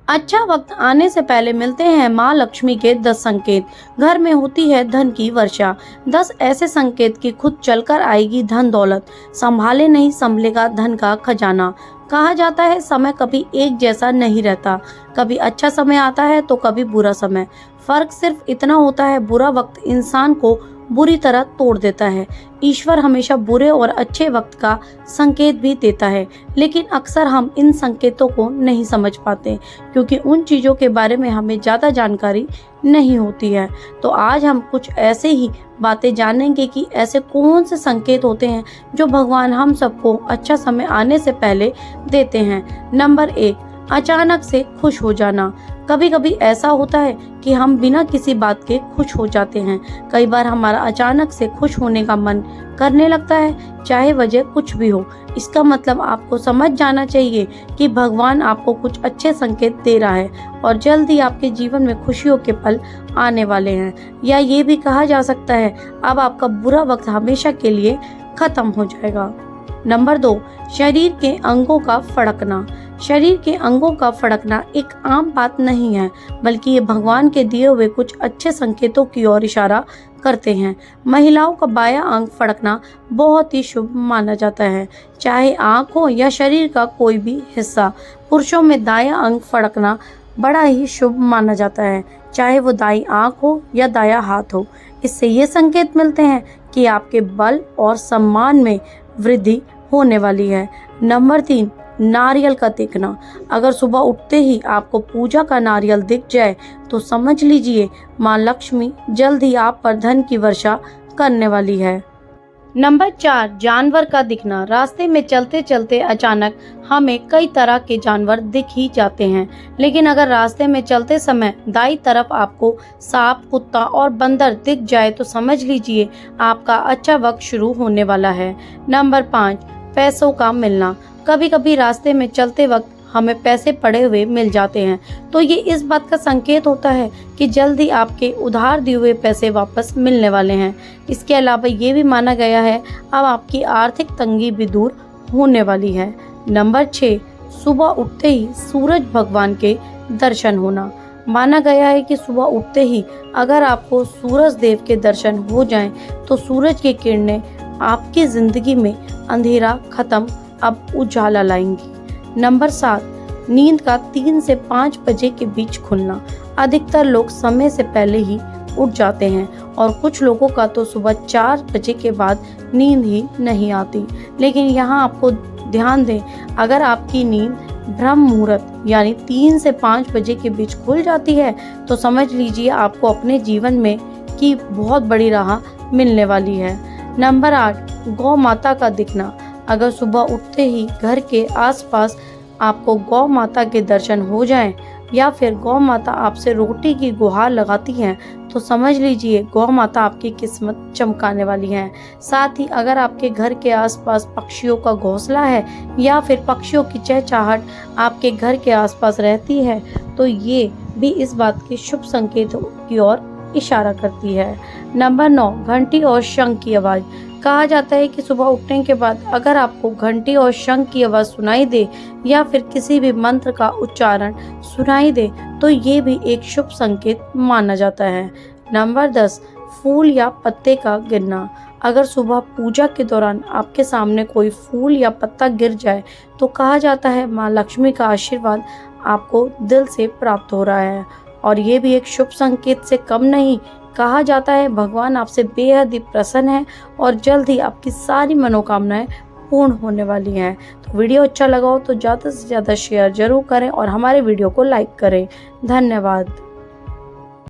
अच्छा वक्त आने से पहले मिलते हैं माँ लक्ष्मी के 10 संकेत। घर में होती है धन की वर्षा। 10 ऐसे संकेत कि खुद चलकर आएगी धन दौलत, संभाले नहीं संभलेगा धन का खजाना। कहा जाता है समय कभी एक जैसा नहीं रहता, कभी अच्छा समय आता है तो कभी बुरा समय। फर्क सिर्फ इतना होता है, बुरा वक्त इंसान को बुरी तरह तोड़ देता है। ईश्वर हमेशा बुरे और अच्छे वक्त का संकेत भी देता है, लेकिन अक्सर हम इन संकेतों को नहीं समझ पाते क्योंकि उन चीज़ों के बारे में हमें ज़्यादा जानकारी नहीं होती है। तो आज हम कुछ ऐसे ही बातें जानेंगे कि ऐसे कौन से संकेत होते हैं जो भगवान हम सबको अच्छा समय आने से पहले देते हैं। नंबर 1, अचानक से खुश हो जाना। कभी कभी ऐसा होता है कि हम बिना किसी बात के खुश हो जाते हैं। कई बार हमारा अचानक से खुश होने का मन करने लगता है, चाहे वजह कुछ भी हो। इसका मतलब आपको समझ जाना चाहिए कि भगवान आपको कुछ अच्छे संकेत दे रहा है और जल्द ही आपके जीवन में खुशियों के पल आने वाले हैं। या ये भी कहा जा सकता है अब आपका बुरा वक्त हमेशा के लिए खत्म हो जाएगा। नंबर 2, शरीर के अंगों का फड़कना। शरीर के अंगों का फड़कना एक आम बात नहीं है, बल्कि ये भगवान के दिए हुए कुछ अच्छे संकेतों की ओर इशारा करते हैं। महिलाओं का बायां अंग फड़कना बहुत ही शुभ माना जाता है, चाहे आंख हो या शरीर का कोई भी हिस्सा। पुरुषों में दायां अंग फड़कना बड़ा ही शुभ माना जाता है, चाहे वो दाईं आंख हो या दायां हाथ हो। इससे ये संकेत मिलते हैं कि आपके बल और सम्मान में वृद्धि होने वाली है। नंबर 3, नारियल का दिखना। अगर सुबह उठते ही आपको पूजा का नारियल दिख जाए तो समझ लीजिए माँ लक्ष्मी जल्द ही आप पर धन की वर्षा करने वाली है। नंबर 4, जानवर का दिखना। रास्ते में चलते चलते अचानक हमें कई तरह के जानवर दिख ही जाते हैं, लेकिन अगर रास्ते में चलते समय दाईं तरफ आपको सांप, कुत्ता और बंदर दिख जाए तो समझ लीजिए आपका अच्छा वक्त शुरू होने वाला है। नंबर 5, पैसों का मिलना। कभी कभी रास्ते में चलते वक्त हमें पैसे पड़े हुए मिल जाते हैं, तो ये इस बात का संकेत होता है कि जल्द ही आपके उधार दिए हुए पैसे वापस मिलने वाले हैं। इसके अलावा ये भी माना गया है अब आपकी आर्थिक तंगी भी दूर होने वाली है। नंबर 6, सुबह उठते ही सूरज भगवान के दर्शन होना। माना गया है कि सुबह उठते ही अगर आपको सूरज देव के दर्शन हो जाएं, तो सूरज की किरणें आपकी जिंदगी में अंधेरा खत्म अब उजाला लाएंगी। नंबर 7, नींद का 3 से 5 बजे के बीच खुलना। अधिकतर लोग समय से पहले ही उठ जाते हैं और कुछ लोगों का तो सुबह 4 बजे के बाद नींद ही नहीं आती। लेकिन यहाँ आपको ध्यान दें, अगर आपकी नींद ब्रह्म मुहूर्त यानी 3 से 5 बजे के बीच खुल जाती है तो समझ लीजिए आपको अपने जीवन में की बहुत बड़ी राह मिलने वाली है। नंबर 8, गौ माता का दिखना। अगर सुबह उठते ही घर के आसपास आपको गौ माता के दर्शन हो जाएं या फिर गौ माता आपसे रोटी की गुहार लगाती हैं तो समझ लीजिए गौ माता आपकी किस्मत चमकाने वाली है। साथ ही अगर आपके घर के आसपास पक्षियों का घोंसला है या फिर पक्षियों की चहचहाहट आपके घर के आसपास रहती है तो ये भी इस बात के शुभ संकेतों की ओर इशारा करती है। नंबर 9, घंटी और शंख की आवाज़। कहा जाता है कि सुबह उठने के बाद अगर आपको घंटी और शंख की आवाज़ सुनाई दे या फिर किसी भी मंत्र का उच्चारण सुनाई दे तो ये भी एक शुभ संकेत माना जाता है। नंबर 10, फूल या पत्ते का गिरना। अगर सुबह पूजा के दौरान आपके सामने कोई फूल या पत्ता गिर जाए तो कहा जाता है माँ लक्ष्मी का आशीर्वाद आपको दिल से प्राप्त हो रहा है और ये भी एक शुभ संकेत से कम नहीं। कहा जाता है भगवान आपसे बेहद ही प्रसन्न है और जल्द ही आपकी सारी मनोकामनाएं पूर्ण होने वाली हैं। तो वीडियो अच्छा लगा हो तो ज़्यादा से ज़्यादा शेयर जरूर करें और हमारे वीडियो को लाइक करें। धन्यवाद।